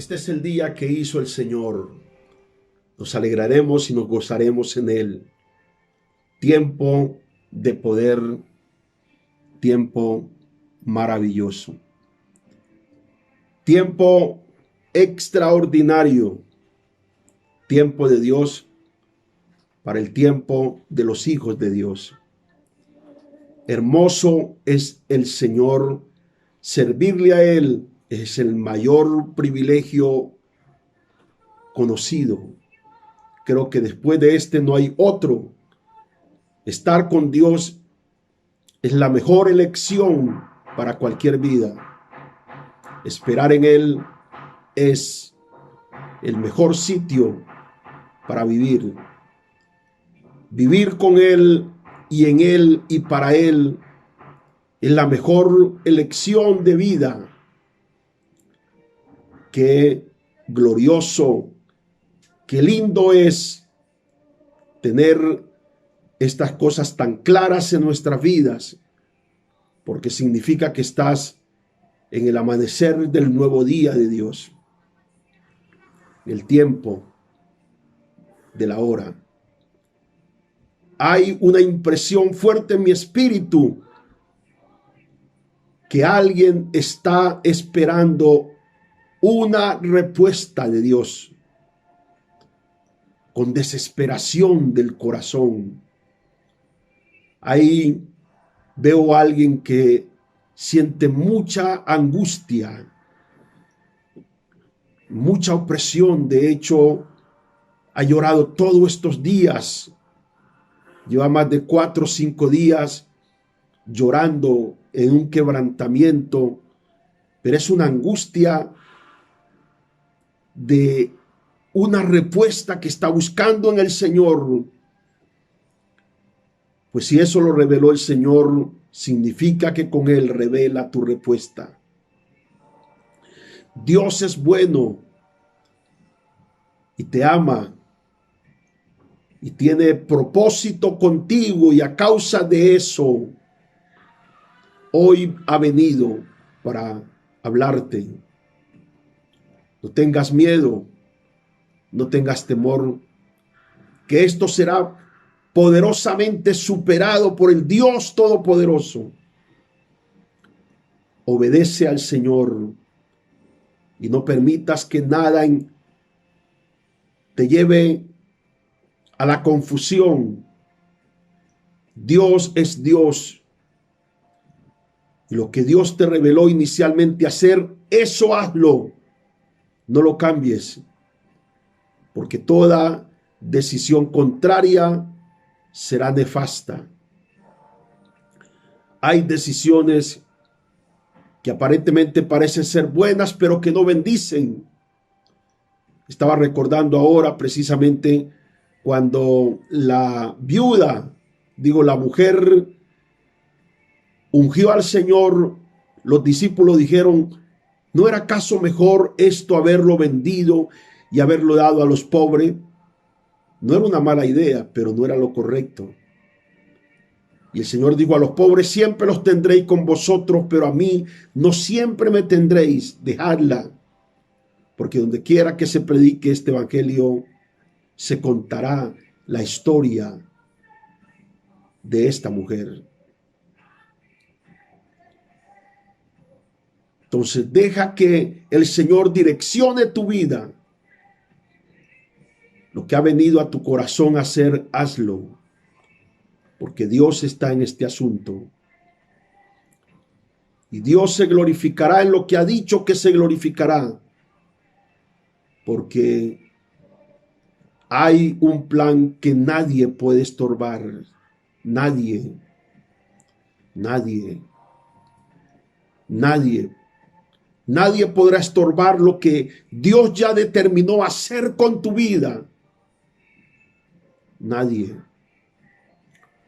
Este es el día que hizo el Señor. Nos alegraremos y nos gozaremos en él. Tiempo de poder, tiempo maravilloso. Tiempo extraordinario. Tiempo de Dios para el tiempo de los hijos de Dios. Hermoso es el Señor. Servirle a Él es el mayor privilegio conocido. Creo que después de este no hay otro. Estar con Dios es la mejor elección para cualquier vida. Esperar en Él es el mejor sitio para vivir. Vivir con Él y en Él y para Él es la mejor elección de vida. Qué glorioso, qué lindo es tener estas cosas tan claras en nuestras vidas, porque significa que estás en el amanecer del nuevo día de Dios, el tiempo de la hora. Hay una impresión fuerte en mi espíritu que alguien está esperando una respuesta de Dios con desesperación del corazón. Ahí veo a alguien que siente mucha angustia, mucha opresión. De hecho, ha llorado todos estos días. Lleva más de 4 o 5 días llorando en un quebrantamiento, pero es una angustia de una respuesta que está buscando en el Señor. Pues si eso lo reveló el Señor, significa que con Él revela tu respuesta. Dios es bueno y te ama y tiene propósito contigo, y a causa de eso hoy ha venido para hablarte. No tengas miedo, no tengas temor, que esto será poderosamente superado por el Dios Todopoderoso. Obedece al Señor y no permitas que nada te lleve a la confusión. Dios es Dios. Y lo que Dios te reveló inicialmente hacer, eso hazlo. No lo cambies, porque toda decisión contraria será nefasta. Hay decisiones que aparentemente parecen ser buenas, pero que no bendicen. Estaba recordando ahora precisamente cuando la mujer ungió al Señor. Los discípulos dijeron: ¿no era acaso mejor esto haberlo vendido y haberlo dado a los pobres? No era una mala idea, pero no era lo correcto. Y el Señor dijo: a los pobres siempre los tendréis con vosotros, pero a mí no siempre me tendréis. Dejadla, porque donde quiera que se predique este evangelio, se contará la historia de esta mujer. Entonces deja que el Señor direccione tu vida. Lo que ha venido a tu corazón a hacer, hazlo, porque Dios está en este asunto. Y Dios se glorificará en lo que ha dicho que se glorificará, porque hay un plan que nadie puede estorbar. Nadie. Nadie podrá estorbar lo que Dios ya determinó hacer con tu vida. Nadie.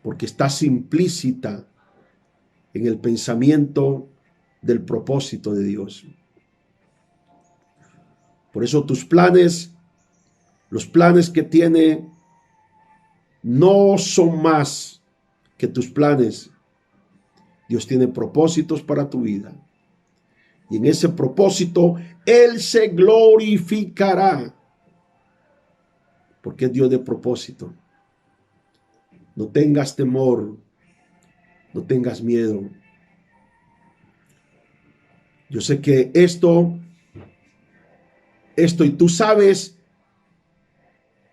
Porque estás implícita en el pensamiento del propósito de Dios. Por eso tus planes, los planes que tiene, no son más que tus planes. Dios tiene propósitos para tu vida. Y en ese propósito Él se glorificará. Porque es Dios de propósito. No tengas temor. No tengas miedo. Yo sé que esto y tú sabes,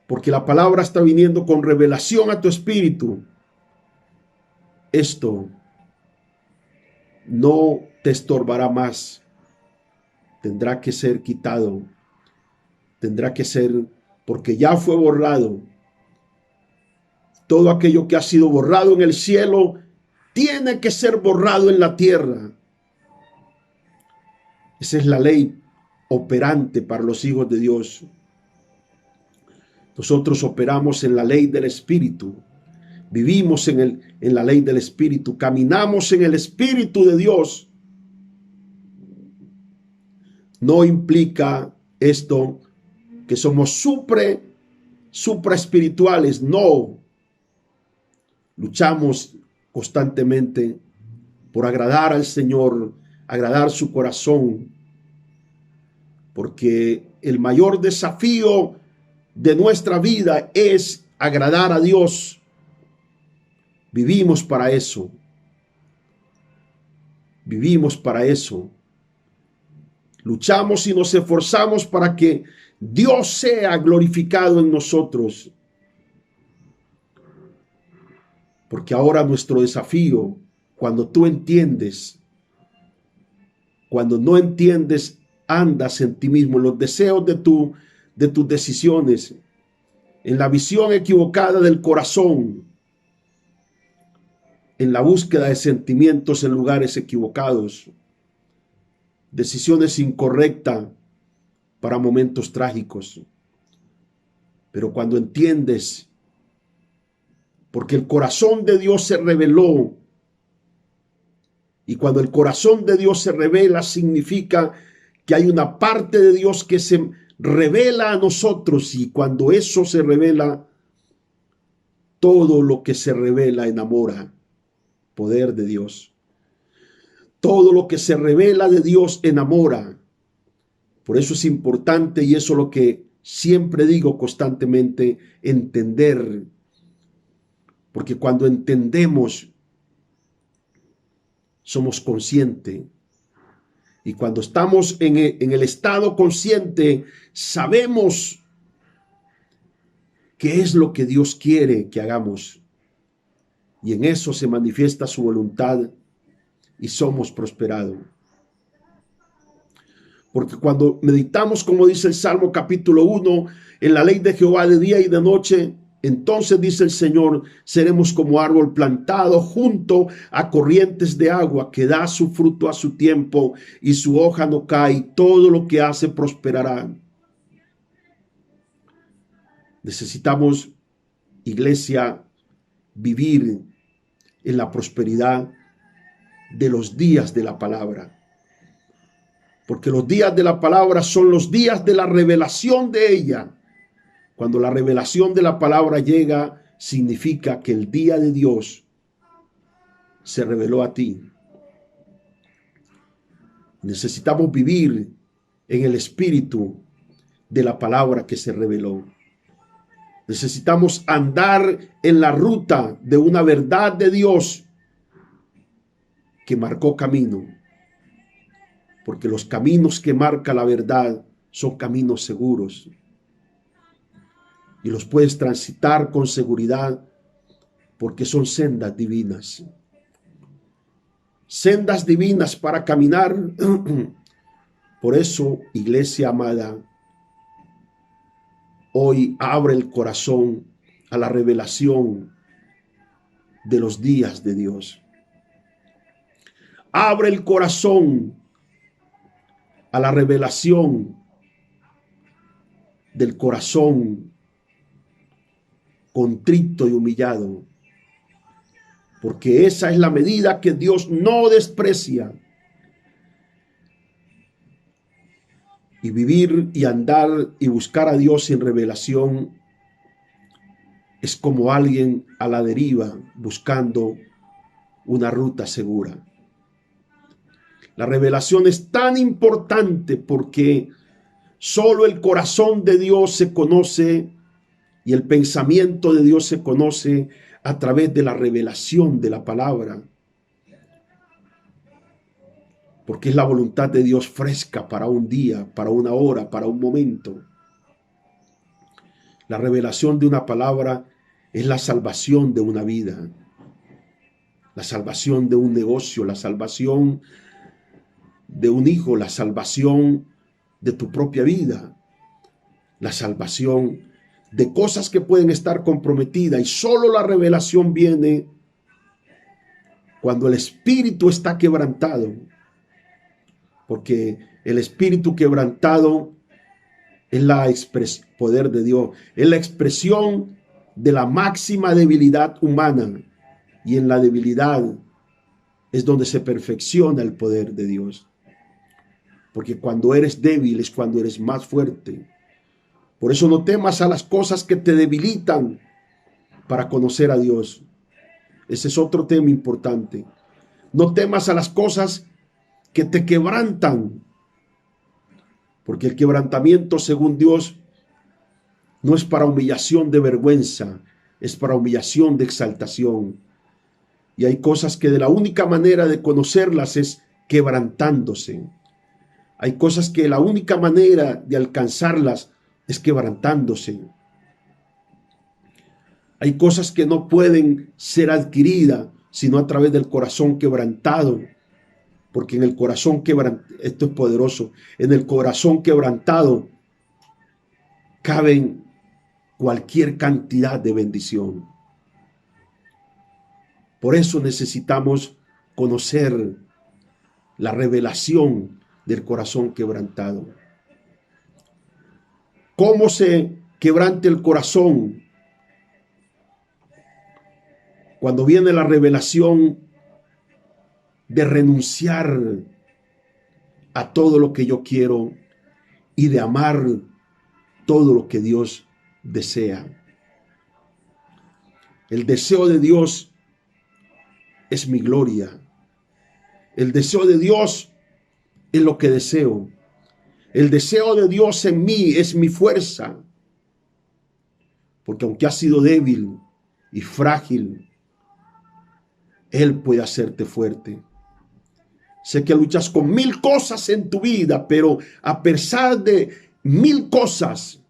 porque la palabra está viniendo con revelación a tu espíritu. Esto no te estorbará más. Tendrá que ser quitado. Tendrá que ser, porque ya fue borrado. Todo aquello que ha sido borrado en el cielo tiene que ser borrado en la tierra. Esa es la ley operante para los hijos de Dios. Nosotros operamos en la ley del Espíritu. Vivimos en la ley del Espíritu. Caminamos en el Espíritu de Dios. No implica esto que somos supra espirituales. No. Luchamos constantemente por agradar al Señor, agradar su corazón. Porque el mayor desafío de nuestra vida es agradar a Dios. Vivimos para eso. Vivimos para eso. Luchamos y nos esforzamos para que Dios sea glorificado en nosotros. Porque ahora nuestro desafío, cuando tú entiendes, cuando no entiendes, andas en ti mismo, en los deseos de tus decisiones, en la visión equivocada del corazón, en la búsqueda de sentimientos en lugares equivocados, decisiones incorrectas para momentos trágicos. Pero cuando entiendes, porque el corazón de Dios se reveló, y cuando el corazón de Dios se revela, significa que hay una parte de Dios que se revela a nosotros, y cuando eso se revela, todo lo que se revela enamora. Poder de Dios. Todo lo que se revela de Dios enamora. Por eso es importante, y eso es lo que siempre digo constantemente, entender. Porque cuando entendemos, somos conscientes. Y cuando estamos en el estado consciente, sabemos qué es lo que Dios quiere que hagamos. Y en eso se manifiesta su voluntad y somos prosperados. Porque cuando meditamos, como dice el Salmo capítulo 1, en la ley de Jehová de día y de noche, entonces dice el Señor, seremos como árbol plantado junto a corrientes de agua, que da su fruto a su tiempo y su hoja no cae, y todo lo que hace prosperará. Necesitamos, iglesia, vivir en la prosperidad de los días de la palabra. Porque los días de la palabra son los días de la revelación de ella. Cuando la revelación de la palabra llega, significa que el día de Dios se reveló a ti. Necesitamos vivir en el espíritu de la palabra que se reveló. Necesitamos andar en la ruta de una verdad de Dios que marcó camino. Porque los caminos que marca la verdad son caminos seguros. Y los puedes transitar con seguridad porque son sendas divinas. Sendas divinas para caminar. Por eso, iglesia amada, hoy abre el corazón a la revelación de los días de Dios. Abre el corazón a la revelación del corazón contrito y humillado, porque esa es la medida que Dios no desprecia. Y vivir y andar y buscar a Dios en revelación es como alguien a la deriva buscando una ruta segura. La revelación es tan importante porque solo el corazón de Dios se conoce y el pensamiento de Dios se conoce a través de la revelación de la palabra. Porque es la voluntad de Dios fresca para un día, para una hora, para un momento. La revelación de una palabra es la salvación de una vida, la salvación de un negocio, la salvación de un hijo, la salvación de tu propia vida, la salvación de cosas que pueden estar comprometidas. Y solo la revelación viene cuando el espíritu está quebrantado, porque el espíritu quebrantado es la poder de Dios, es la expresión de la máxima debilidad humana, y en la debilidad es donde se perfecciona el poder de Dios, porque cuando eres débil es cuando eres más fuerte. Por eso no temas a las cosas que te debilitan para conocer a Dios. Ese es otro tema importante. No temas a las cosas que te quebrantan, porque el quebrantamiento, según Dios, no es para humillación de vergüenza, es para humillación de exaltación. Y hay cosas que de la única manera de conocerlas es quebrantándose. Hay cosas que la única manera de alcanzarlas es quebrantándose. Hay cosas que no pueden ser adquiridas sino a través del corazón quebrantado. Porque en el corazón quebrantado, esto es poderoso, en el corazón quebrantado caben cualquier cantidad de bendición. Por eso necesitamos conocer la revelación del corazón quebrantado. ¿Cómo se quebrante el corazón? Cuando viene la revelación de renunciar a todo lo que yo quiero y de amar todo lo que Dios desea. El deseo de Dios es mi gloria. El deseo de Dios es lo que deseo. El deseo de Dios en mí es mi fuerza. Porque aunque has sido débil y frágil, Él puede hacerte fuerte. Sé que luchas con 1000 cosas en tu vida, pero a pesar de 1000 cosas,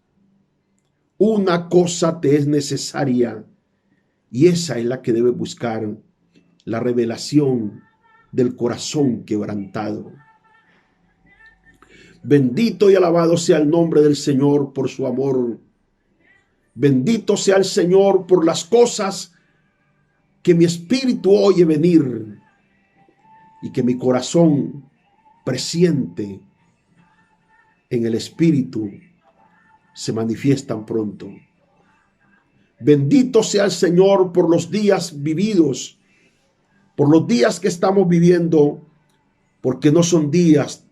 una cosa te es necesaria. Y esa es la que debes buscar, la revelación del corazón quebrantado. Bendito y alabado sea el nombre del Señor por su amor. Bendito sea el Señor por las cosas que mi espíritu oye venir y que mi corazón presiente en el espíritu se manifiestan pronto. Bendito sea el Señor por los días vividos, por los días que estamos viviendo, porque no son días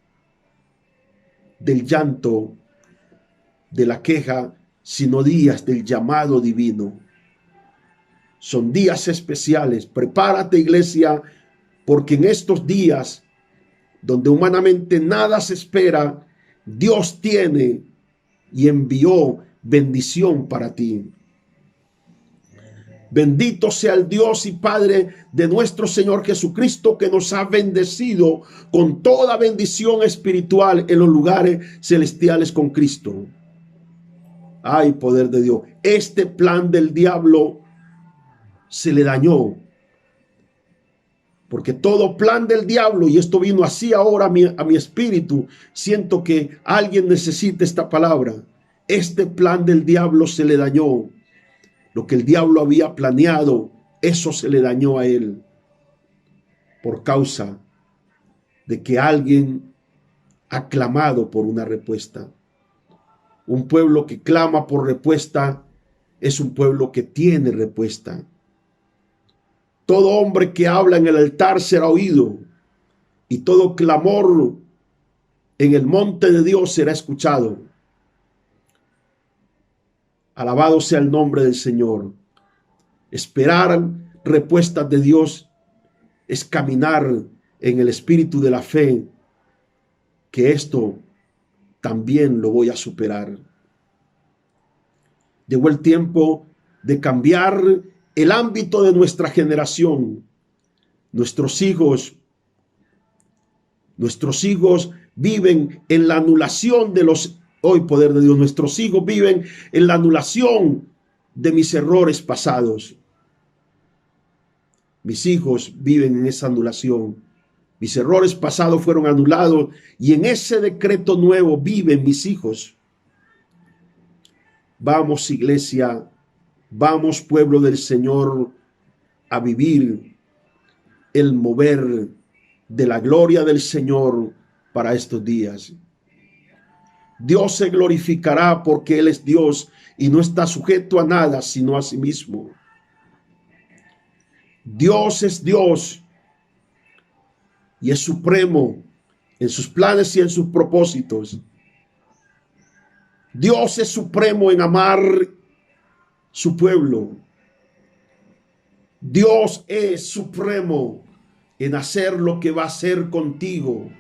del llanto, de la queja, sino días del llamado divino. Son días especiales. Prepárate, iglesia, porque en estos días, donde humanamente nada se espera, Dios tiene y envió bendición para ti. Bendito sea el Dios y Padre de nuestro Señor Jesucristo, que nos ha bendecido con toda bendición espiritual en los lugares celestiales con Cristo. Ay, poder de Dios. Este plan del diablo se le dañó. Porque todo plan del diablo, y esto vino así ahora a mi espíritu, siento que alguien necesita esta palabra. Este plan del diablo se le dañó. Lo que el diablo había planeado, eso se le dañó a él. Por causa de que alguien ha clamado por una respuesta. Un pueblo que clama por respuesta es un pueblo que tiene respuesta. Todo hombre que habla en el altar será oído, y todo clamor en el monte de Dios será escuchado. Alabado sea el nombre del Señor. Esperar respuestas de Dios es caminar en el espíritu de la fe que esto también lo voy a superar. Llegó el tiempo de cambiar el ámbito de nuestra generación. Nuestros hijos viven en la anulación de los, hoy poder de Dios, nuestros hijos viven en la anulación de mis errores pasados. Mis hijos viven en esa anulación. Mis errores pasados fueron anulados y en ese decreto nuevo viven mis hijos. Vamos, iglesia, vamos, pueblo del Señor, a vivir el mover de la gloria del Señor para estos días. Dios se glorificará porque Él es Dios y no está sujeto a nada sino a sí mismo. Dios es Dios y es supremo en sus planes y en sus propósitos. Dios es supremo en amar su pueblo. Dios es supremo en hacer lo que va a hacer contigo.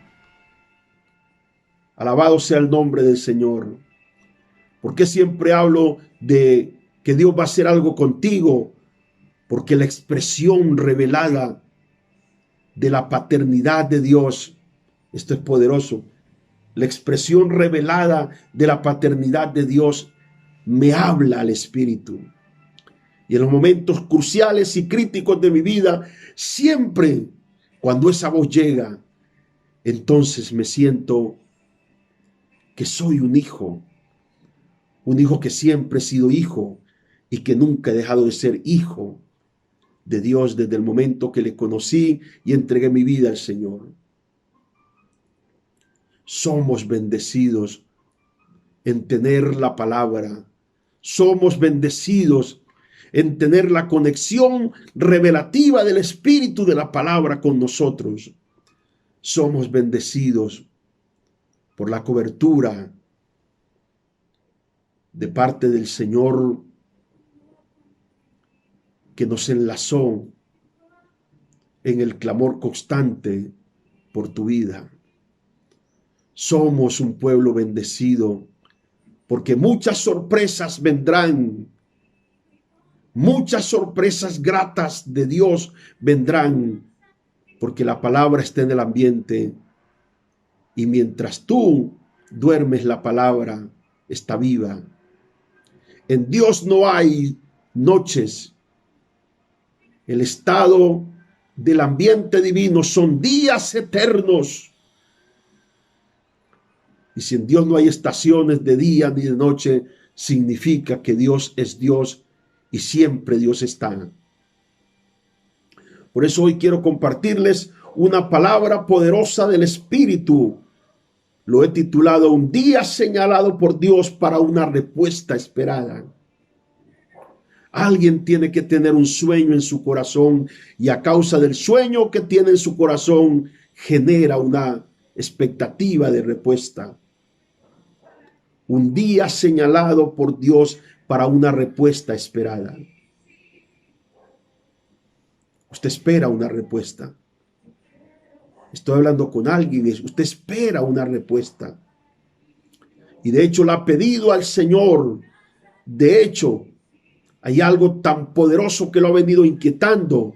Alabado sea el nombre del Señor. ¿Por qué siempre hablo de que Dios va a hacer algo contigo? Porque la expresión revelada de la paternidad de Dios, esto es poderoso, la expresión revelada de la paternidad de Dios me habla al espíritu. Y en los momentos cruciales y críticos de mi vida, siempre cuando esa voz llega, entonces me siento que soy un hijo que siempre he sido hijo y que nunca he dejado de ser hijo de Dios desde el momento que le conocí y entregué mi vida al Señor. Somos bendecidos en tener la palabra. Somos bendecidos en tener la conexión revelativa del Espíritu de la palabra con nosotros. Somos bendecidos por la cobertura de parte del Señor que nos enlazó en el clamor constante por tu vida. Somos un pueblo bendecido porque muchas sorpresas vendrán. Muchas sorpresas gratas de Dios vendrán porque la palabra está en el ambiente y mientras tú duermes la palabra está viva. En Dios no hay noches. El estado del ambiente divino son días eternos. Y si en Dios no hay estaciones de día ni de noche, significa que Dios es Dios y siempre Dios está. Por eso hoy quiero compartirles una palabra poderosa del Espíritu. Lo he titulado Un día señalado por Dios para una respuesta esperada. Alguien tiene que tener un sueño en su corazón y a causa del sueño que tiene en su corazón genera una expectativa de respuesta. Un día señalado por Dios para una respuesta esperada. Usted espera una respuesta. Estoy hablando con alguien, usted espera una respuesta. Y de hecho la ha pedido al Señor. De hecho, hay algo tan poderoso que lo ha venido inquietando.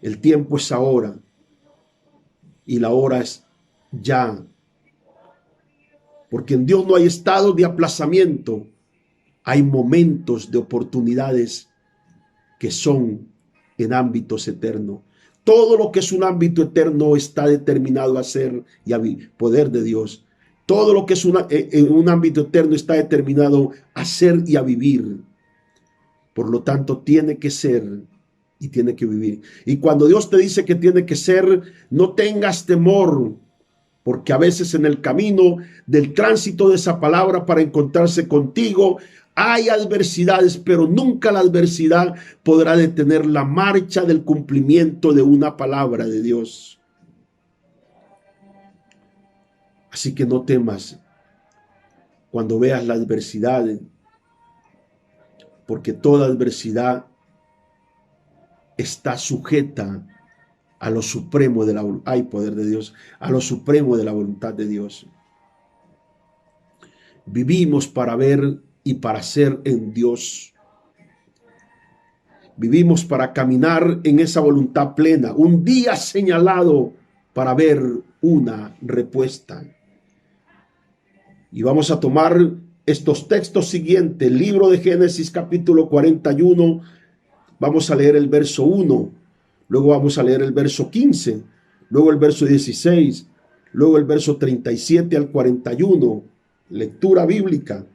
El tiempo es ahora. Y la hora es ya. Porque en Dios no hay estado de aplazamiento. Hay momentos de oportunidades que son en ámbitos eternos. Todo lo que es un ámbito eterno está determinado a ser y a poder de Dios. Todo lo que es en un ámbito eterno está determinado a ser y a vivir. Por lo tanto, tiene que ser y tiene que vivir. Y cuando Dios te dice que tiene que ser, no tengas temor, porque a veces en el camino del tránsito de esa palabra para encontrarse contigo, hay adversidades, pero nunca la adversidad podrá detener la marcha del cumplimiento de una palabra de Dios. Así que no temas cuando veas la adversidad, porque toda adversidad está sujeta a lo supremo de la hay poder de Dios, a lo supremo de la voluntad de Dios. Vivimos para ver y para ser en Dios. Vivimos para caminar en esa voluntad plena, un día señalado para ver una respuesta. Y vamos a tomar estos textos siguientes, el libro de Génesis capítulo 41, vamos a leer el verso 1, luego vamos a leer el verso 15, luego el verso 16, luego el verso 37 al 41, lectura bíblica.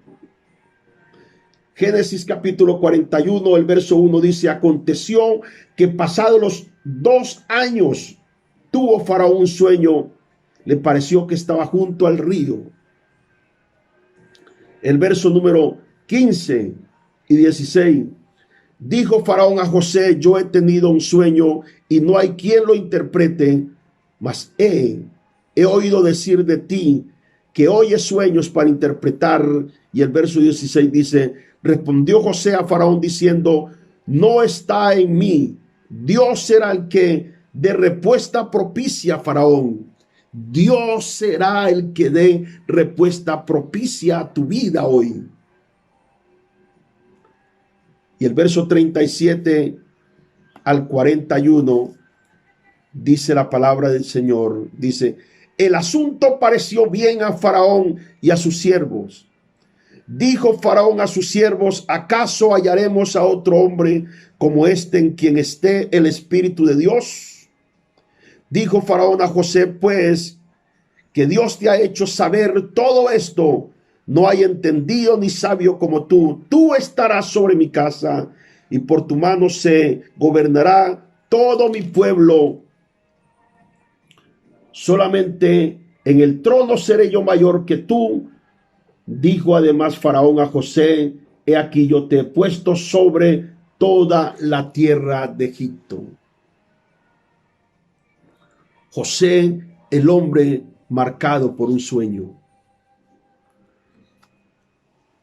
Génesis capítulo 41, el verso 1 dice: aconteció que pasados los 2 años tuvo Faraón un sueño, le pareció que estaba junto al río. El verso número 15 y 16. Dijo Faraón a José: yo he tenido un sueño y no hay quien lo interprete, mas he oído decir de ti que oyes sueños para interpretar. Y el verso 16 dice: respondió José a Faraón diciendo: no está en mí, Dios será el que dé respuesta propicia a Faraón. Dios será el que dé respuesta propicia a tu vida hoy. Y el verso 37 al 41 dice la palabra del Señor, dice: el asunto pareció bien a Faraón y a sus siervos. Dijo Faraón a sus siervos: ¿acaso hallaremos a otro hombre como este en quien esté el Espíritu de Dios? Dijo Faraón a José: pues que Dios te ha hecho saber todo esto, no hay entendido ni sabio como tú. Tú estarás sobre mi casa y por tu mano se gobernará todo mi pueblo. Solamente en el trono seré yo mayor que tú. Dijo además Faraón a José: he aquí yo te he puesto sobre toda la tierra de Egipto. José, el hombre marcado por un sueño.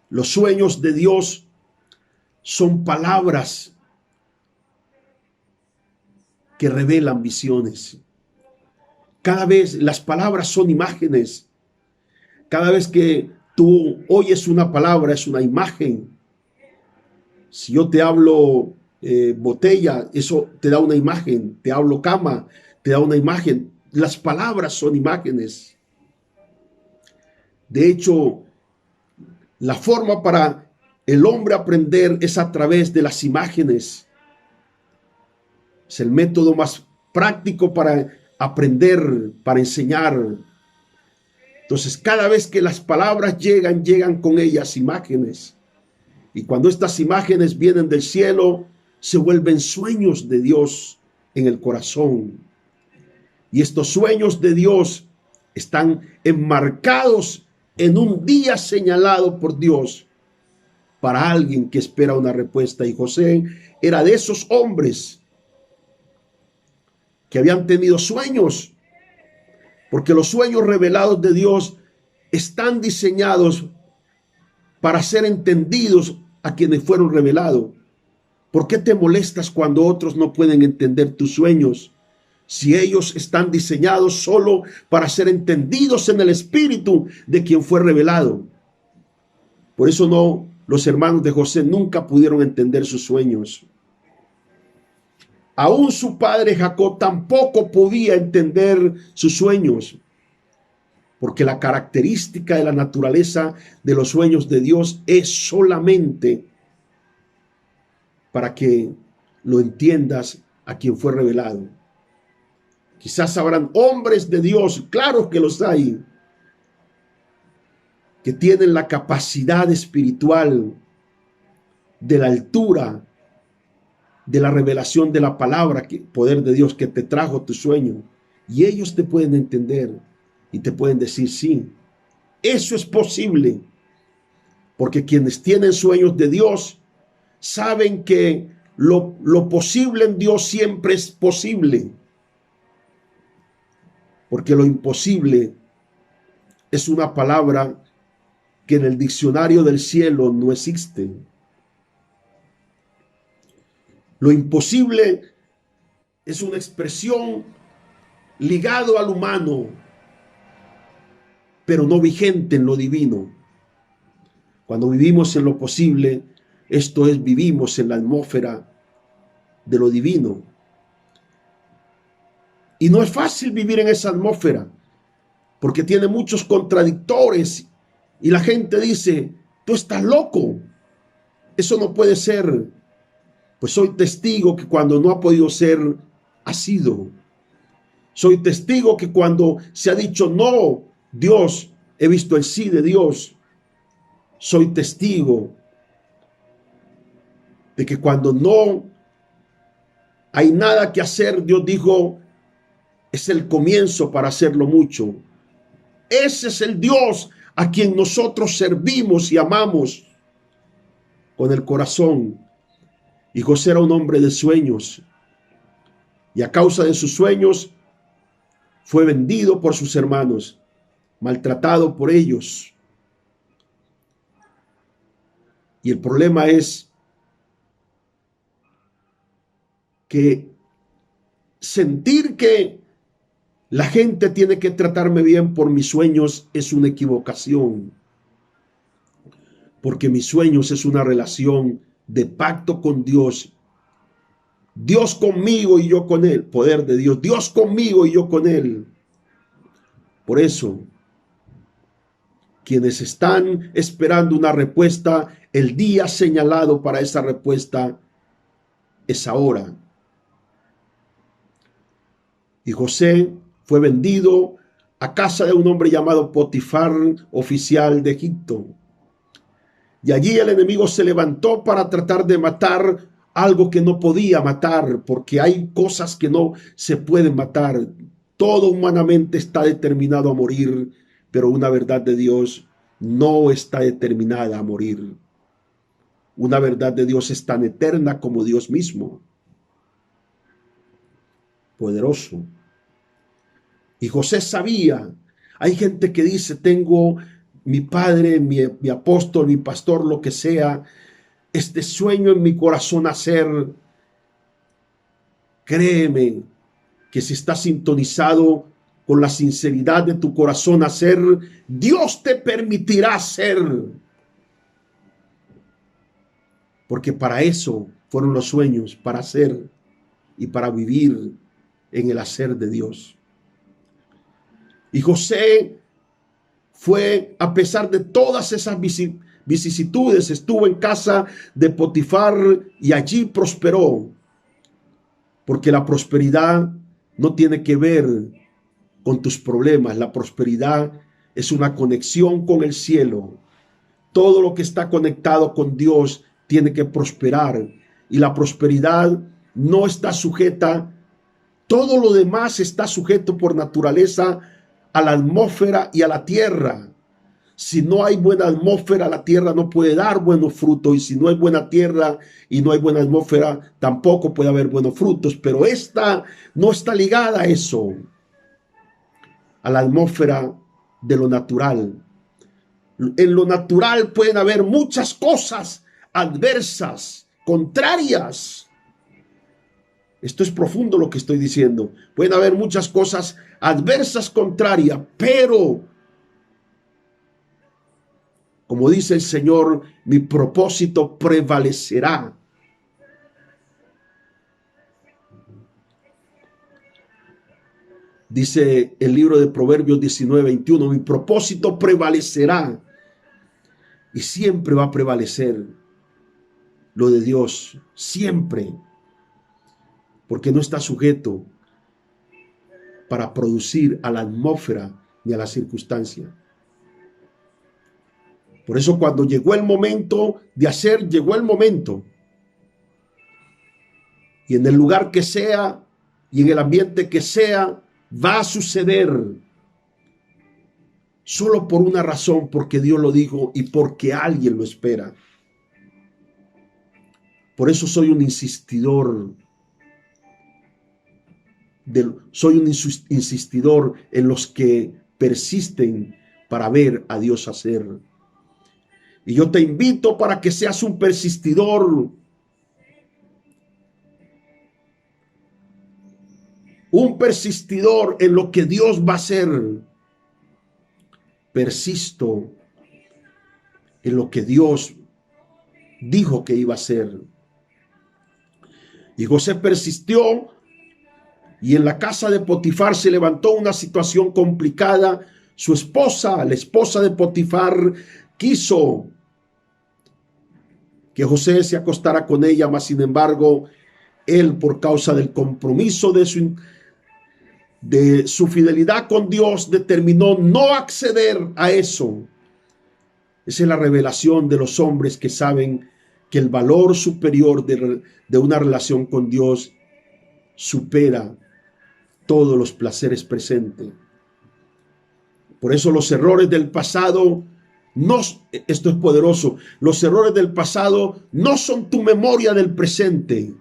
Los sueños de Dios son palabras que revelan visiones. Cada vez las palabras son imágenes. Cada vez que tú oyes una palabra es una imagen. Si yo te hablo botella, eso te da una imagen. Te hablo cama, te da una imagen. Las palabras son imágenes. De hecho, la forma para el hombre aprender es a través de las imágenes. Es el método más práctico para aprender, para enseñar. Entonces, cada vez que las palabras llegan con ellas imágenes. Y cuando estas imágenes vienen del cielo, se vuelven sueños de Dios en el corazón. Y estos sueños de Dios están enmarcados en un día señalado por Dios para alguien que espera una respuesta. Y José era de esos hombres que habían tenido sueños, porque los sueños revelados de Dios están diseñados para ser entendidos a quienes fueron revelados. ¿Por qué te molestas cuando otros no pueden entender tus sueños? Si ellos están diseñados solo para ser entendidos en el espíritu de quien fue revelado. Por eso los hermanos de José nunca pudieron entender sus sueños. Aún su padre Jacob tampoco podía entender sus sueños, porque la característica de la naturaleza de los sueños de Dios es solamente para que lo entiendas a quien fue revelado. Quizás habrán hombres de Dios, claro que los hay, que tienen la capacidad espiritual de la altura de la revelación de la palabra, poder de Dios que te trajo tu sueño. Y ellos te pueden entender y te pueden decir: sí, eso es posible. Porque quienes tienen sueños de Dios saben que lo posible en Dios siempre es posible. Porque lo imposible es una palabra que en el diccionario del cielo no existe. Lo imposible es una expresión ligado al humano, pero no vigente en lo divino. Cuando vivimos en lo posible, esto es, vivimos en la atmósfera de lo divino. Y no es fácil vivir en esa atmósfera, porque tiene muchos contradictores y la gente dice, tú estás loco, eso no puede ser. Pues soy testigo que cuando no ha podido ser, ha sido. Soy testigo que cuando se ha dicho no, Dios, he visto el sí de Dios. Soy testigo de que cuando no hay nada que hacer, Dios dijo, es el comienzo para hacerlo mucho. Ese es el Dios a quien nosotros servimos y amamos con el corazón. Y José era un hombre de sueños. Y a causa de sus sueños fue vendido por sus hermanos, maltratado por ellos. Y el problema es que sentir que la gente tiene que tratarme bien por mis sueños es una equivocación. Porque mis sueños es una relación de pacto con Dios. Dios conmigo y yo con Él. Poder de Dios. Dios conmigo y yo con Él. Por eso, quienes están esperando una respuesta, el día señalado para esa respuesta es ahora. Y José fue vendido a casa de un hombre llamado Potifar, oficial de Egipto. Y allí el enemigo se levantó para tratar de matar algo que no podía matar, porque hay cosas que no se pueden matar. Todo humanamente está determinado a morir, pero una verdad de Dios no está determinada a morir. Una verdad de Dios es tan eterna como Dios mismo. Poderoso. Y José sabía. Hay gente que dice, tengo mi padre, mi apóstol, mi pastor, lo que sea, este sueño en mi corazón hacer. Créeme que si estás sintonizado con la sinceridad de tu corazón hacer, Dios te permitirá hacer. Porque para eso fueron los sueños, para hacer y para vivir en el hacer de Dios. Y José fue, a pesar de todas esas vicisitudes, estuvo en casa de Potifar y allí prosperó. Porque la prosperidad no tiene que ver con tus problemas. La prosperidad es una conexión con el cielo. Todo lo que está conectado con Dios tiene que prosperar. Y la prosperidad no está sujeta, todo lo demás está sujeto por naturaleza a la atmósfera y a la tierra. Si no hay buena atmósfera, la tierra no puede dar buenos frutos. Y si no hay buena tierra y no hay buena atmósfera, tampoco puede haber buenos frutos. Pero esta no está ligada a eso, a la atmósfera de lo natural. En lo natural pueden haber muchas cosas adversas, contrarias. Esto es profundo lo que estoy diciendo. Pueden haber muchas cosas adversas, contrarias, pero como dice el Señor, mi propósito prevalecerá. Dice el libro de Proverbios 19:21, mi propósito prevalecerá. Y siempre va a prevalecer lo de Dios, siempre. Porque no está sujeto para producir a la atmósfera ni a la circunstancia. Por eso cuando llegó el momento de hacer, llegó el momento. Y en el lugar que sea y en el ambiente que sea, va a suceder. Solo por una razón, porque Dios lo dijo y porque alguien lo espera. Por eso soy un insistidor. Soy un insistidor en los que persisten para ver a Dios hacer. Y yo te invito para que seas un persistidor. un persistidor en lo que Dios va a hacer. Persisto en lo que Dios dijo que iba a hacer. Y José persistió, y en la casa de Potifar se levantó una situación complicada. Su esposa, la esposa de Potifar, quiso que José se acostara con ella, mas sin embargo, él, por causa del compromiso de su fidelidad con Dios, determinó no acceder a eso. Esa es la revelación de los hombres que saben que el valor superior de una relación con Dios supera todos los placeres presentes. Por eso los errores del pasado, esto es poderoso, los errores del pasado no son tu memoria del presente.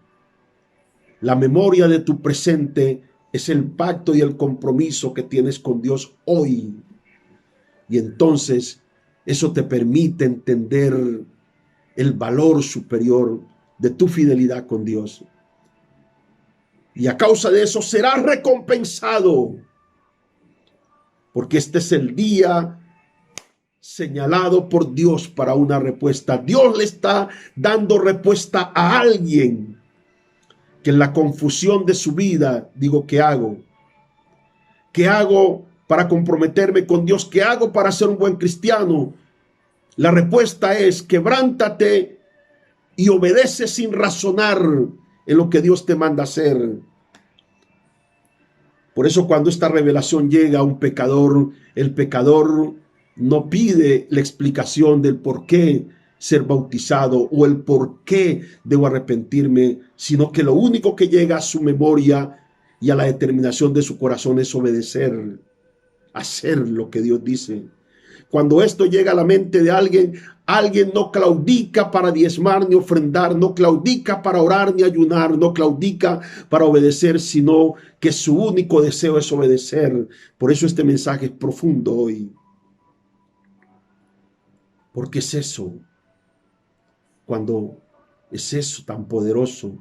La memoria de tu presente es el pacto y el compromiso que tienes con Dios hoy. Y entonces eso te permite entender el valor superior de tu fidelidad con Dios. Y a causa de eso serás recompensado, porque este es el día señalado por Dios para una respuesta. Dios le está dando respuesta a alguien que en la confusión de su vida digo, ¿qué hago? ¿Qué hago para comprometerme con Dios? ¿Qué hago para ser un buen cristiano? La respuesta es: quebrántate y obedece sin razonar en lo que Dios te manda hacer. Por eso cuando esta revelación llega a un pecador, el pecador no pide la explicación del por qué ser bautizado o el por qué debo arrepentirme, sino que lo único que llega a su memoria y a la determinación de su corazón es obedecer, hacer lo que Dios dice. Cuando esto llega a la mente de alguien, alguien no claudica para diezmar ni ofrendar, no claudica para orar ni ayunar, no claudica para obedecer, sino que su único deseo es obedecer. Por eso este mensaje es profundo hoy. Porque es eso, cuando es eso tan poderoso,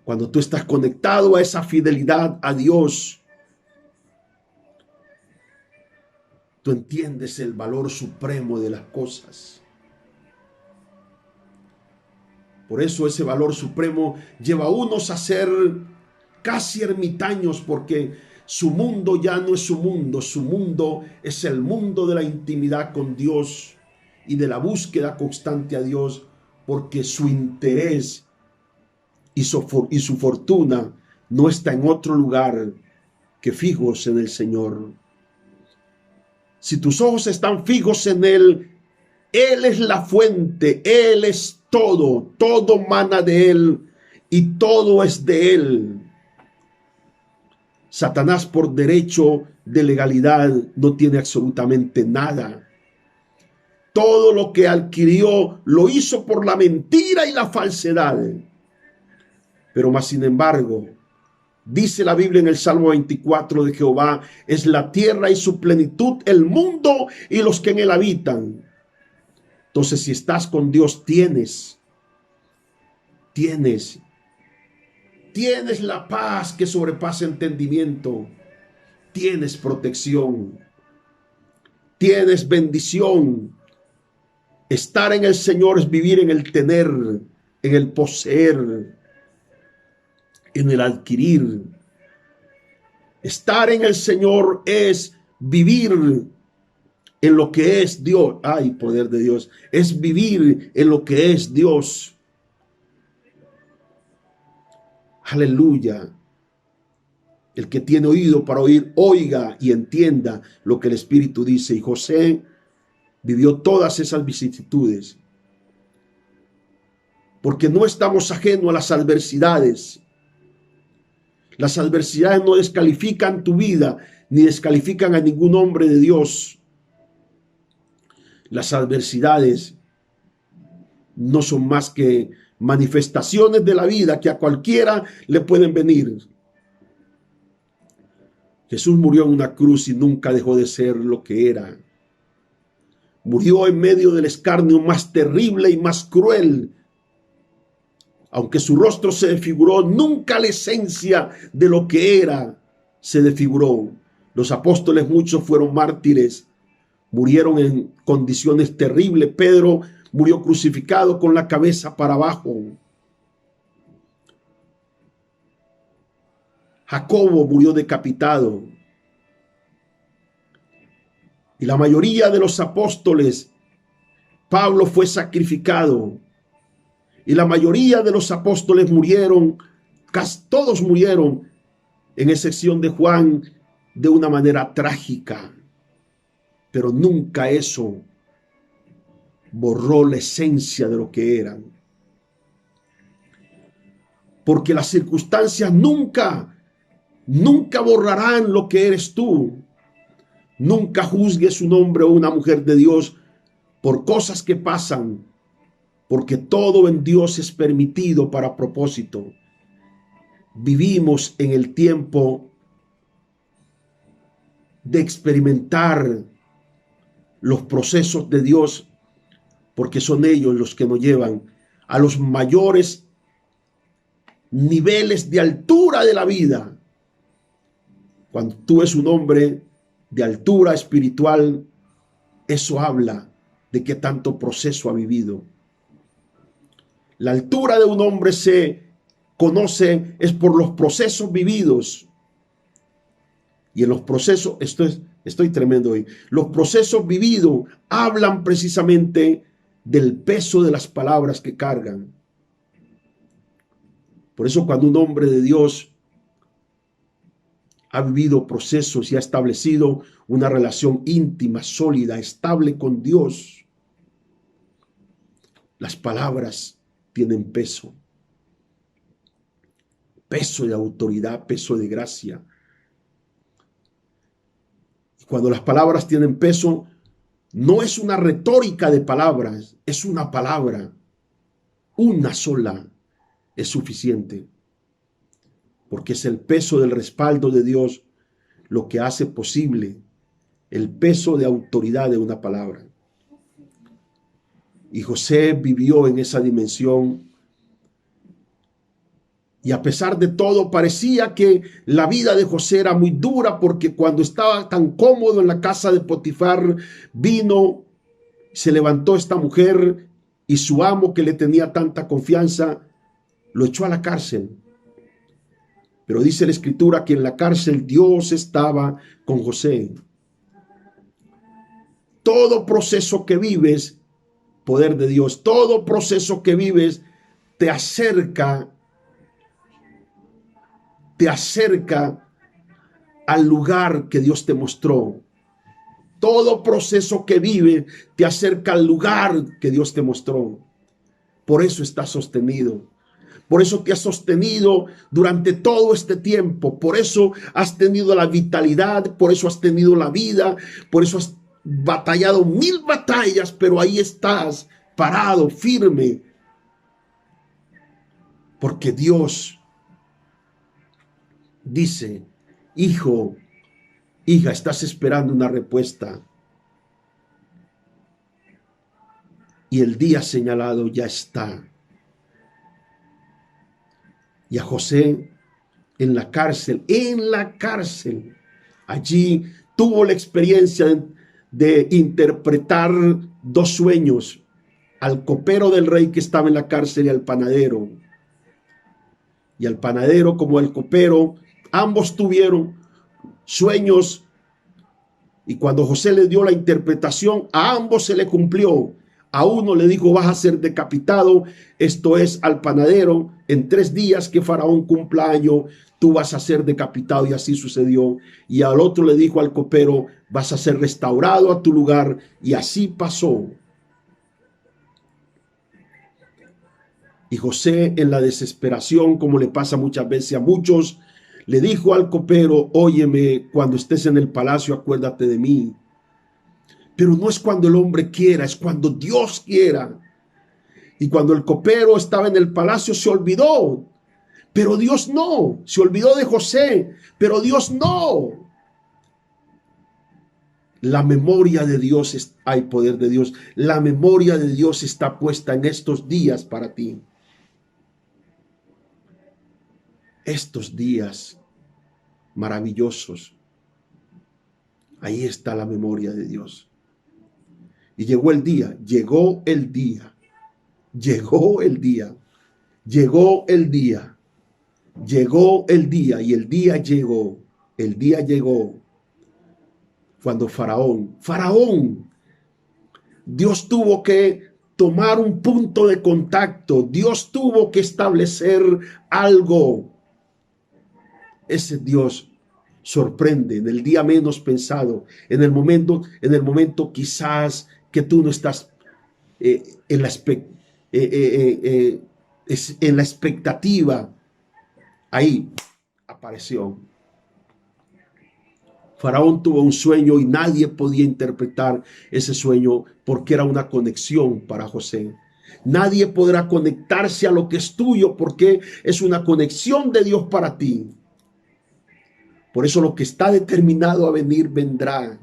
cuando tú estás conectado a esa fidelidad a Dios, tú entiendes el valor supremo de las cosas. Por eso ese valor supremo lleva a unos a ser casi ermitaños, porque su mundo ya no es su mundo es el mundo de la intimidad con Dios y de la búsqueda constante a Dios, porque su interés y su fortuna no está en otro lugar que fijos en el Señor. Si tus ojos están fijos en Él, Él es la fuente, Él es todo, todo mana de Él y todo es de Él. Satanás, por derecho de legalidad, no tiene absolutamente nada. Todo lo que adquirió lo hizo por la mentira y la falsedad. Pero más sin embargo, dice la Biblia en el Salmo 24 de Jehová es la tierra y su plenitud, el mundo y los que en él habitan. Entonces, si estás con Dios, tienes la paz que sobrepasa entendimiento, tienes protección, tienes bendición. Estar en el Señor es vivir en el tener, en el poseer, en el adquirir. Estar en el Señor es vivir en lo que es Dios. Ay, poder de Dios. Es vivir en lo que es Dios. Aleluya. El que tiene oído para oír, oiga y entienda lo que el Espíritu dice. Y José vivió todas esas vicisitudes. Porque no estamos ajenos a las adversidades. Las adversidades no descalifican tu vida, ni descalifican a ningún hombre de Dios. Las adversidades no son más que manifestaciones de la vida que a cualquiera le pueden venir. Jesús murió en una cruz y nunca dejó de ser lo que era. Murió en medio del escarnio más terrible y más cruel Aunque su rostro se desfiguró, nunca la esencia de lo que era se desfiguró. Los apóstoles, muchos fueron mártires, murieron en condiciones terribles. Pedro murió crucificado con la cabeza para abajo. Jacobo murió decapitado. Y la mayoría de los apóstoles, Pablo fue sacrificado. Y la mayoría de los apóstoles murieron, casi todos murieron, en excepción de Juan, de una manera trágica. Pero nunca eso borró la esencia de lo que eran. Porque las circunstancias nunca borrarán lo que eres tú. Nunca juzgues un hombre o una mujer de Dios por cosas que pasan, porque todo en Dios es permitido para propósito. Vivimos en el tiempo de experimentar los procesos de Dios, porque son ellos los que nos llevan a los mayores niveles de altura de la vida. Cuando tú eres un hombre de altura espiritual, eso habla de qué tanto proceso ha vivido. La altura de un hombre se conoce es por los procesos vividos. Y en los procesos, estoy tremendo hoy, los procesos vividos hablan precisamente del peso de las palabras que cargan. Por eso cuando un hombre de Dios ha vivido procesos y ha establecido una relación íntima, sólida, estable con Dios, las palabras tienen peso. Peso de autoridad, peso de gracia. Y cuando las palabras tienen peso, no es una retórica de palabras, es una palabra. Una sola es suficiente. Porque es el peso del respaldo de Dios lo que hace posible el peso de autoridad de una palabra. Y José vivió en esa dimensión. Y a pesar de todo, parecía que la vida de José era muy dura, porque cuando estaba tan cómodo en la casa de Potifar, vino, se levantó esta mujer y su amo, que le tenía tanta confianza, lo echó a la cárcel. Pero dice la Escritura que en la cárcel Dios estaba con José. Todo proceso que vives, poder de Dios, todo proceso que vives te acerca al lugar que Dios te mostró. Todo proceso que vive te acerca al lugar que Dios te mostró. Por eso estás sostenido. Por eso te has sostenido durante todo este tiempo. Por eso has tenido la vitalidad. Por eso has tenido la vida. Por eso has batallado 1000 batallas. Pero ahí estás parado, firme. Porque Dios dice: hijo, hija, estás esperando una respuesta. Y el día señalado ya está. Y a José en la cárcel, allí tuvo la experiencia de interpretar 2 sueños: al copero del rey que estaba en la cárcel y al panadero. Y al panadero como al copero, ambos tuvieron sueños. Y cuando José le dio la interpretación, a ambos se le cumplió. A uno le dijo: vas a ser decapitado, esto es al panadero, en 3 días que Faraón cumpla año, tú vas a ser decapitado, y así sucedió. Y al otro le dijo al copero: vas a ser restaurado a tu lugar, y así pasó. Y José, en la desesperación, como le pasa muchas veces a muchos, le dijo al copero: óyeme, cuando estés en el palacio, acuérdate de mí. Pero no es cuando el hombre quiera, es cuando Dios quiera. Y cuando el copero estaba en el palacio, se olvidó. Pero Dios no. Se olvidó de José, pero Dios no. La memoria de Dios, hay poder de Dios. La memoria de Dios está puesta en estos días para ti. estos días maravillosos. Ahí está la memoria de Dios. Y llegó el día, llegó el día, llegó el día, llegó el día, llegó el día y el día llegó cuando Faraón, Dios tuvo que tomar un punto de contacto, Dios tuvo que establecer algo. Ese Dios sorprende en el día menos pensado, en el momento quizás que tú no estás en la expectativa. Ahí apareció. Faraón tuvo un sueño y nadie podía interpretar ese sueño porque era una conexión para José. Nadie podrá conectarse a lo que es tuyo porque es una conexión de Dios para ti. Por eso lo que está determinado a venir vendrá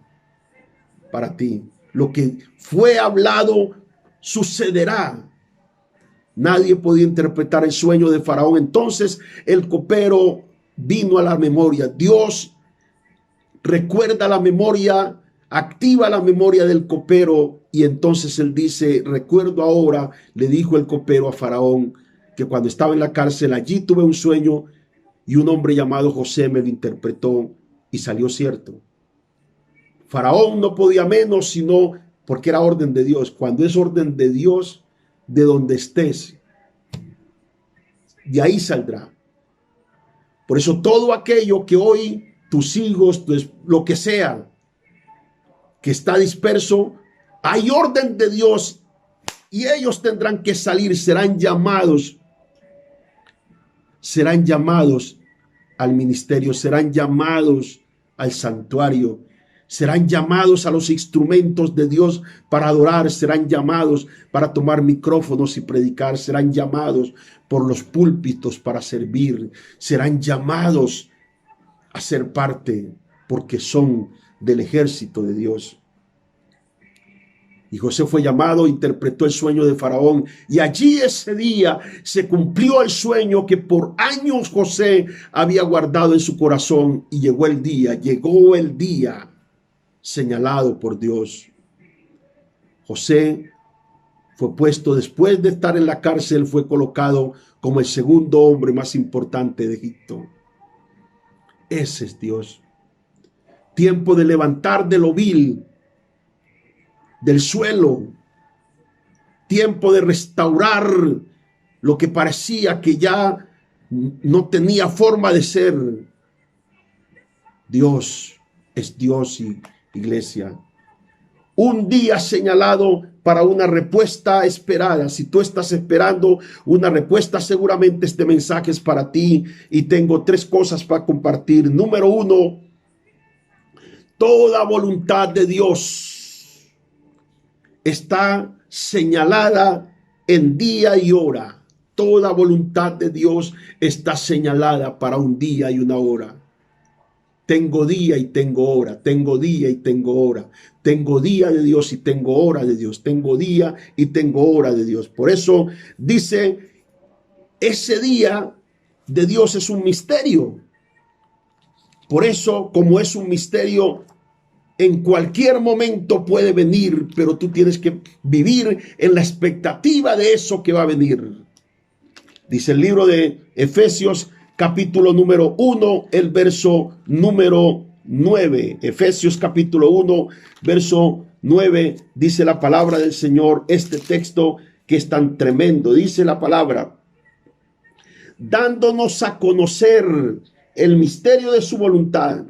para ti. Lo que fue hablado sucederá. Nadie podía interpretar el sueño de Faraón. Entonces el copero vino a la memoria. Dios recuerda la memoria, activa la memoria del copero y entonces él dice, recuerdo ahora, le dijo el copero a Faraón, que cuando estaba en la cárcel allí tuve un sueño y un hombre llamado José me lo interpretó y salió cierto. Faraón no podía menos sino porque era orden de Dios. Cuando es orden de Dios, de donde estés, de ahí saldrá. Por eso todo aquello que hoy tus hijos, lo que sea, que está disperso, hay orden de Dios y ellos tendrán que salir, serán llamados al ministerio, serán llamados al santuario, serán llamados a los instrumentos de Dios para adorar, serán llamados para tomar micrófonos y predicar, serán llamados por los púlpitos para servir, serán llamados a ser parte porque son del ejército de Dios. Y José fue llamado, interpretó el sueño de Faraón y allí ese día se cumplió el sueño que por años José había guardado en su corazón y llegó el día señalado por Dios. José fue puesto después de estar en la cárcel, fue colocado como el segundo hombre más importante de Egipto. Ese es Dios. Tiempo de levantar de lo vil, del suelo. Tiempo de restaurar lo que parecía que ya no tenía forma de ser. Dios es Dios y iglesia. Un día señalado para una respuesta esperada. Si tú estás esperando una respuesta, seguramente este mensaje es para ti y tengo 3 cosas para compartir. Número 1, toda voluntad de Dios está señalada en día y hora. Toda voluntad de Dios está señalada para un día y una hora. Tengo día y tengo hora, tengo día y tengo hora, tengo día de Dios y tengo hora de Dios, tengo día y tengo hora de Dios. Por eso dice, ese día de Dios es un misterio. Por eso, como es un misterio, en cualquier momento puede venir, pero tú tienes que vivir en la expectativa de eso que va a venir. Dice el libro de Efesios, capítulo número 1, el verso número 9. Efesios capítulo 1, verso 9, dice la palabra del Señor, este texto que es tan tremendo. Dice la palabra, dándonos a conocer el misterio de su voluntad.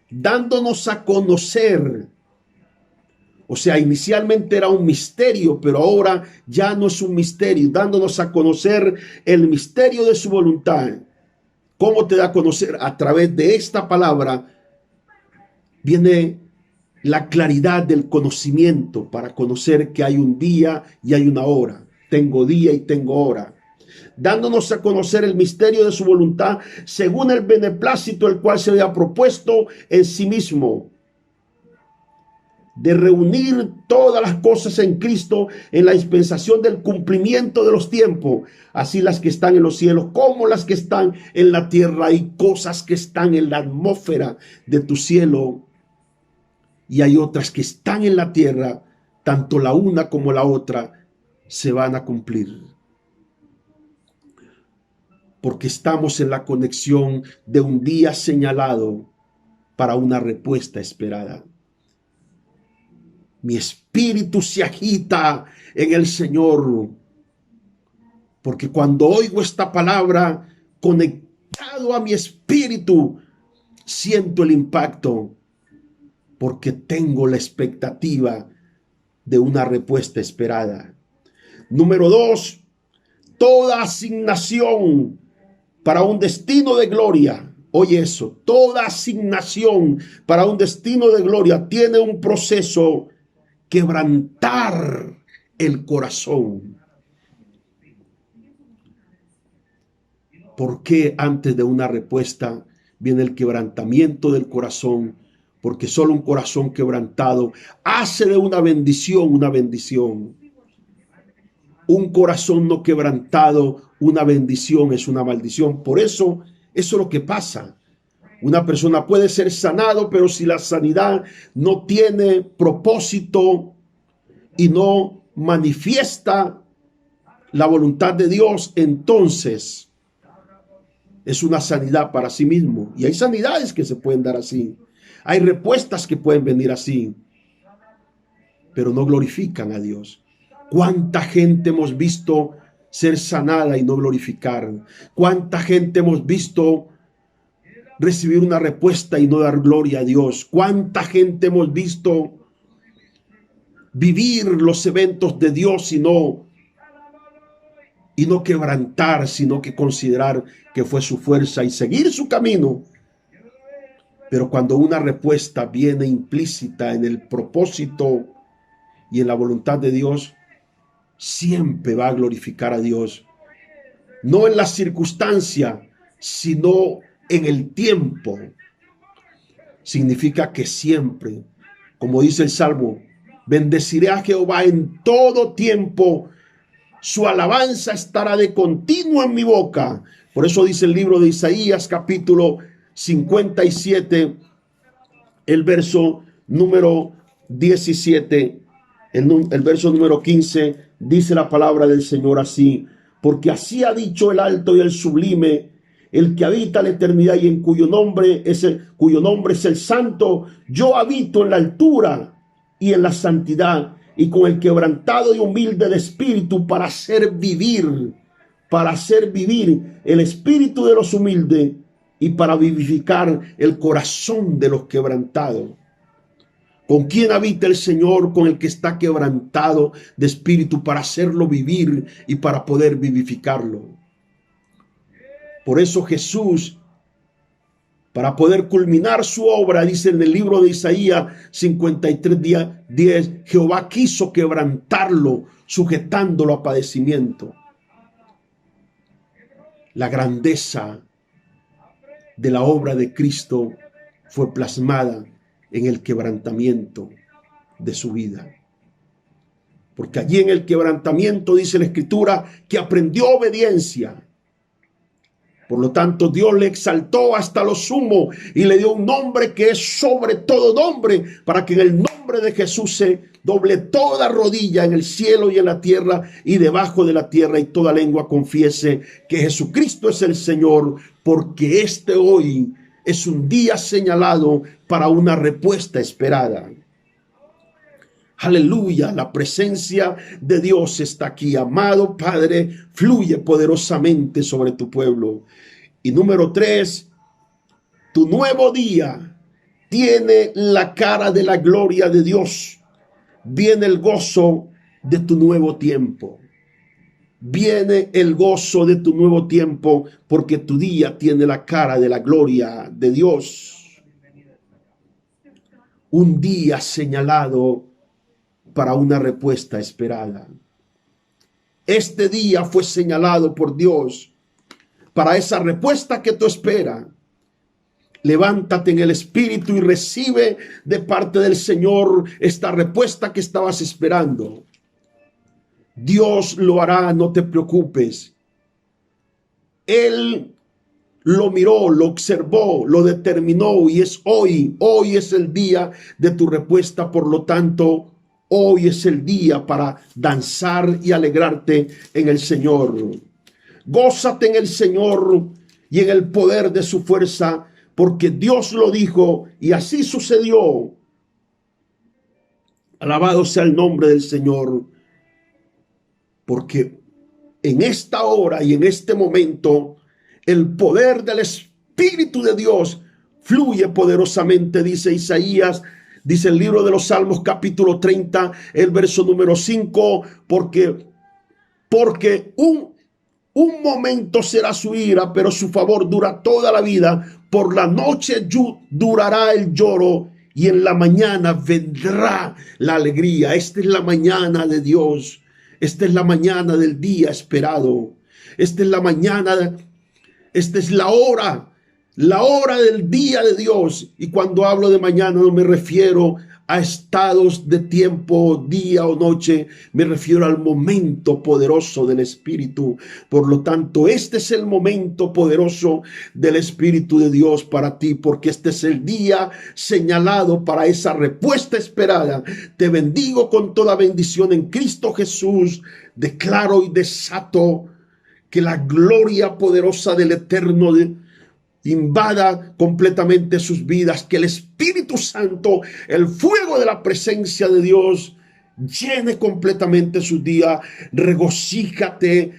Dándonos a conocer. O sea, inicialmente era un misterio, pero ahora ya no es un misterio, dándonos a conocer el misterio de su voluntad. ¿Cómo te da a conocer? A través de esta palabra viene la claridad del conocimiento para conocer que hay un día y hay una hora. Tengo día y tengo hora. Dándonos a conocer el misterio de su voluntad según el beneplácito el cual se había propuesto en sí mismo. de reunir todas las cosas en Cristo en la dispensación del cumplimiento de los tiempos, así las que están en los cielos como las que están en la tierra. Hay cosas que están en la atmósfera de tu cielo y hay otras que están en la tierra, tanto la una como la otra se van a cumplir. Porque estamos en la conexión de un día señalado para una respuesta esperada. Mi espíritu se agita en el Señor, porque cuando oigo esta palabra, conectado a mi espíritu, siento el impacto, porque tengo la expectativa de una respuesta esperada. Número 2, toda asignación para un destino de gloria. Oye eso, toda asignación para un destino de gloria tiene un proceso: quebrantar el corazón. ¿Por qué antes de una respuesta viene el quebrantamiento del corazón? Porque solo un corazón quebrantado hace de una bendición una bendición. Un corazón no quebrantado, una bendición es una maldición. Por eso es lo que pasa. Una persona puede ser sanado, pero si la sanidad no tiene propósito y no manifiesta la voluntad de Dios, entonces es una sanidad para sí mismo. Y hay sanidades que se pueden dar así. Hay respuestas que pueden venir así, pero no glorifican a Dios. ¿Cuánta gente hemos visto ser sanada y no glorificar? ¿Cuánta gente hemos visto recibir una respuesta y no dar gloria a Dios? ¿Cuánta gente hemos visto vivir los eventos de Dios y no quebrantar, sino que considerar que fue su fuerza y seguir su camino? Pero cuando una respuesta viene implícita en el propósito y en la voluntad de Dios, siempre va a glorificar a Dios. No en la circunstancia, sino en el tiempo. Significa que siempre, como dice el Salmo, bendeciré a Jehová en todo tiempo. Su alabanza estará de continuo en mi boca. Por eso dice el libro de Isaías, capítulo 57, el verso número 17, el verso número 15, dice la palabra del Señor así: porque así ha dicho el alto y el sublime, el que habita la eternidad y en cuyo nombre es el santo. Yo habito en la altura y en la santidad, y con el quebrantado y humilde de espíritu, para hacer vivir el espíritu de los humildes y para vivificar el corazón de los quebrantados. ¿Con quién habita el Señor? Con el que está quebrantado de espíritu, para hacerlo vivir y para poder vivificarlo. Por eso Jesús, para poder culminar su obra, dice en el libro de Isaías 53:10, Jehová quiso quebrantarlo, sujetándolo a padecimiento. La grandeza de la obra de Cristo fue plasmada en el quebrantamiento de su vida. Porque allí en el quebrantamiento dice la Escritura que aprendió obediencia. Por lo tanto, Dios le exaltó hasta lo sumo y le dio un nombre que es sobre todo nombre, para que en el nombre de Jesús se doble toda rodilla en el cielo y en la tierra y debajo de la tierra, y toda lengua confiese que Jesucristo es el Señor, porque este hoy es un día señalado para una respuesta esperada. Aleluya, la presencia de Dios está aquí. Amado Padre, fluye poderosamente sobre tu pueblo. Y número 3, tu nuevo día tiene la cara de la gloria de Dios. Viene el gozo de tu nuevo tiempo. Viene el gozo de tu nuevo tiempo, porque tu día tiene la cara de la gloria de Dios. Un día señalado para una respuesta esperada. Este día fue señalado por Dios para esa respuesta que tú esperas. Levántate en el Espíritu y recibe de parte del Señor esta respuesta que estabas esperando. Dios lo hará, no te preocupes. Él lo miró, lo observó, lo determinó y es hoy. Hoy es el día de tu respuesta. Por lo tanto, hoy es el día para danzar y alegrarte en el Señor. Gózate en el Señor y en el poder de su fuerza, porque Dios lo dijo y así sucedió. Alabado sea el nombre del Señor, porque en esta hora y en este momento el poder del Espíritu de Dios fluye poderosamente, dice Isaías, dice el libro de los Salmos capítulo 30, el verso número 5, porque un momento será su ira, pero su favor dura toda la vida. Por la noche durará el lloro y en la mañana vendrá la alegría. Esta es la mañana de Dios. Esta es la mañana del día esperado. Esta es la mañana, esta es la hora del día de Dios. Y cuando hablo de mañana no me refiero a estados de tiempo, día o noche, me refiero al momento poderoso del Espíritu. Por lo tanto, este es el momento poderoso del Espíritu de Dios para ti, porque este es el día señalado para esa respuesta esperada. Te bendigo con toda bendición en Cristo Jesús. Declaro y desato que la gloria poderosa del Eterno invada completamente sus vidas, que el Espíritu Santo, el fuego de la presencia de Dios, llene completamente sus días. Regocíjate,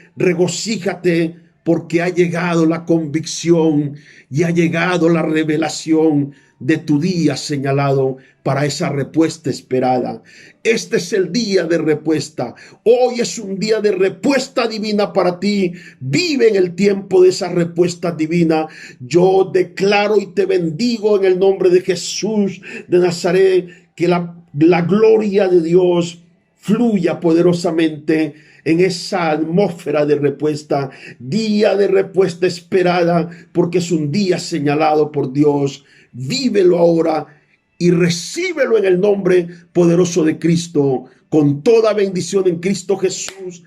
porque ha llegado la convicción y ha llegado la revelación de tu día señalado para esa respuesta esperada. Este es el día de respuesta. Hoy es un día de respuesta divina para ti. Vive en el tiempo de esa respuesta divina. Yo declaro y te bendigo en el nombre de Jesús de Nazaret, que la gloria de Dios fluya poderosamente en esa atmósfera de respuesta, día de respuesta esperada, porque es un día señalado por Dios. Vívelo ahora y recíbelo en el nombre poderoso de Cristo, con toda bendición en Cristo Jesús.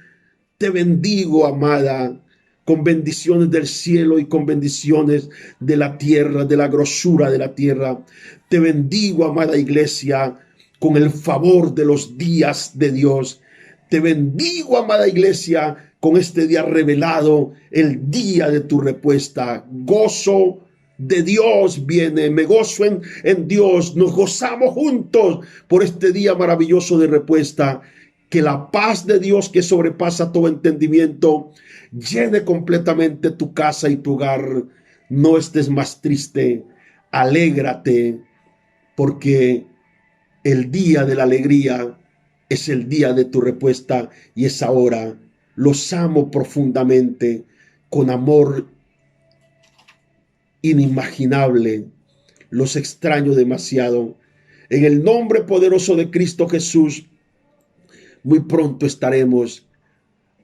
Te bendigo, amada, con bendiciones del cielo y con bendiciones de la tierra, de la grosura de la tierra. Te bendigo, amada iglesia, con el favor de los días de Dios. Te bendigo, amada iglesia, con este día revelado, el día de tu respuesta. Gozo de Dios viene, me gozo en Dios. Nos gozamos juntos por este día maravilloso de respuesta. Que la paz de Dios, que sobrepasa todo entendimiento, llene completamente tu casa y tu hogar. No estés más triste, alégrate, porque el día de la alegría es el día de tu respuesta y es ahora. Los amo profundamente, con amor inimaginable. Los extraño demasiado. En el nombre poderoso de Cristo Jesús, muy pronto estaremos.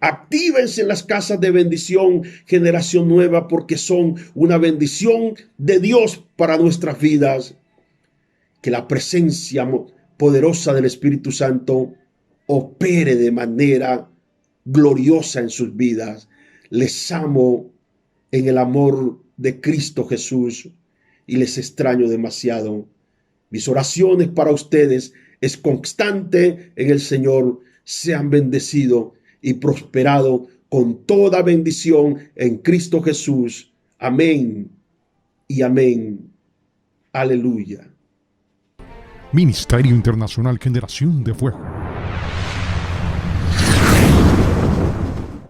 Actívense en las casas de bendición, generación nueva, porque son una bendición de Dios para nuestras vidas. Que la presencia poderosa del Espíritu Santo opere de manera gloriosa en sus vidas. Les amo en el amor de Cristo Jesús y les extraño demasiado. Mis oraciones para ustedes es constante en el Señor. Sean bendecidos y prosperados con toda bendición en Cristo Jesús. Amén y amén. Aleluya. Ministerio Internacional Generación de Fuego.